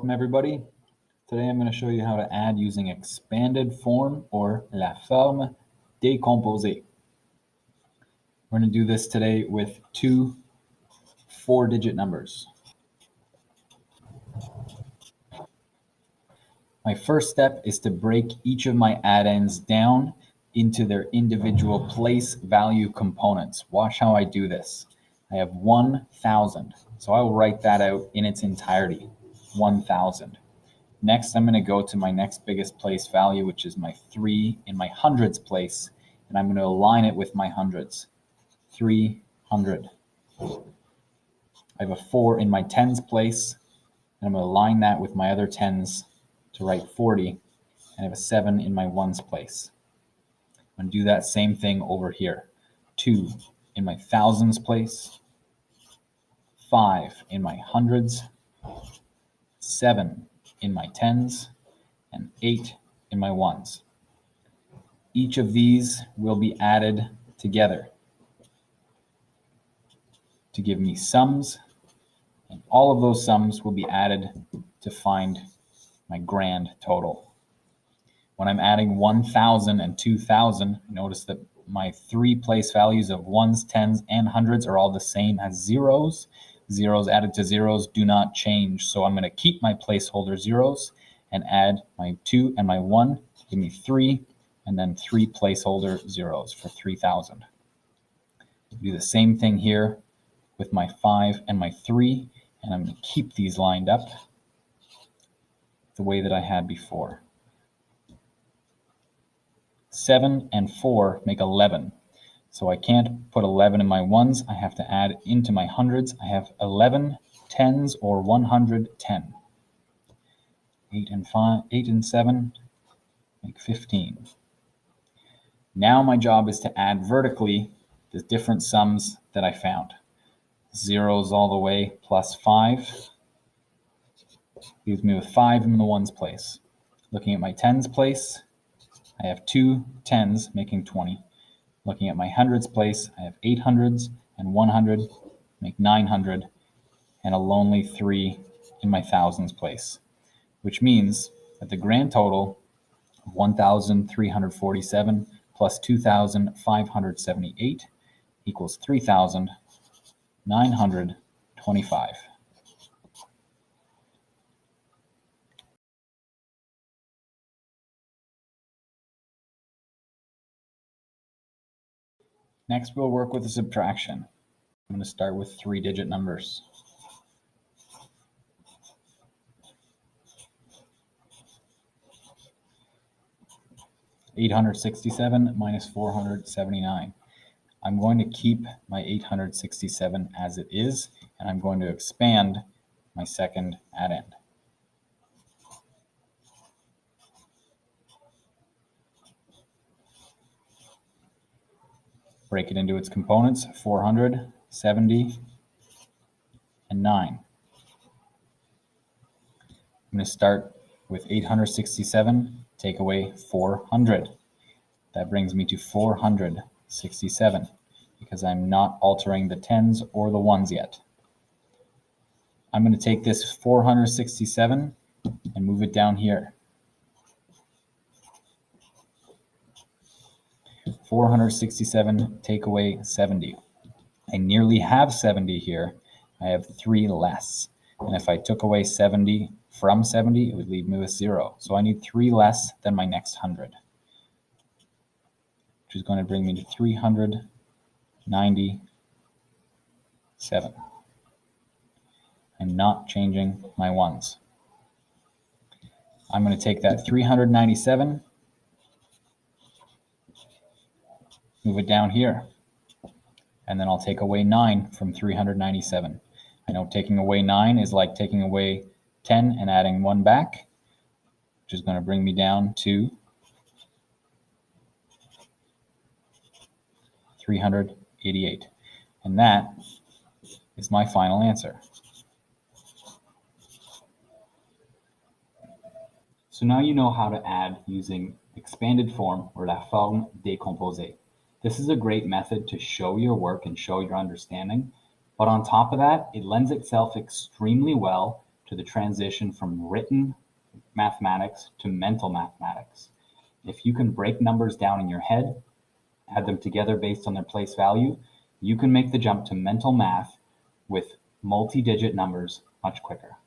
Welcome everybody. Today I'm going to show you how to add using expanded form or la forme décomposée. We're going to do this today with two 4-digit numbers. My first step is to break each of my addends down into their individual place value components. Watch how I do this. I have 1,000, so I will write that out in its entirety, 1,000. Next, I'm going to go to my next biggest place value, which is my 3 in my hundreds place, and I'm going to align it with my hundreds, 300. I have a 4 in my tens place, and I'm going to align that with my other tens to write 40, and I have a 7 in my ones place. I'm going to do that same thing over here. 2 in my thousands place, 5 in my hundreds, 7 in my tens, and 8 in my ones. Each of these will be added together to give me sums, and all of those sums will be added to find my grand total. When I'm adding 1,000 and 2,000, notice that my 3 place values of ones, tens, and hundreds are all the same as zeros. Zeros added to zeros do not change, so I'm going to keep my placeholder zeros and add my 2 and my 1, give me 3, and then 3 placeholder zeros for 3,000. Do the same thing here with my 5 and my 3, and I'm going to keep these lined up the way that I had before. 7 and 4 make 11. So I can't put 11 in my ones. I have to add into my hundreds. I have 11 tens or 110. 8 and 7 make 15. Now my job is to add vertically the different sums that I found. Zeros all the way plus 5 leaves me with 5 in the ones place. Looking at my tens place, I have 2 tens making 20. Looking at my hundreds place, I have 800s and 100 make 900, and a lonely 3 in my thousands place, which means that the grand total of 1,347 plus 2,578 equals 3,925. Next, we'll work with the subtraction. I'm going to start with 3-digit numbers. $867 minus 479. I'm going to keep my 867 as it is, and I'm going to expand my second addend. Break it into its components, 400, 70, and 9. I'm going to start with 867, take away 400. That brings me to 467, because I'm not altering the tens or the ones yet. I'm going to take this 467 and move it down here. 467 take away 70. I nearly have 70 here. I have 3 less. And if I took away 70 from 70, it would leave me with 0. So I need 3 less than my next 100, which is going to bring me to 397. I'm not changing my ones. I'm going to take that 397, move it down here, and then I'll take away 9 from 397. I know taking away 9 is like taking away 10 and adding 1 back, which is going to bring me down to 388. And that is my final answer. So now you know how to add using expanded form or la forme décomposée. This is a great method to show your work and show your understanding, but on top of that, it lends itself extremely well to the transition from written mathematics to mental mathematics. If you can break numbers down in your head, add them together based on their place value, you can make the jump to mental math with multi-digit numbers much quicker.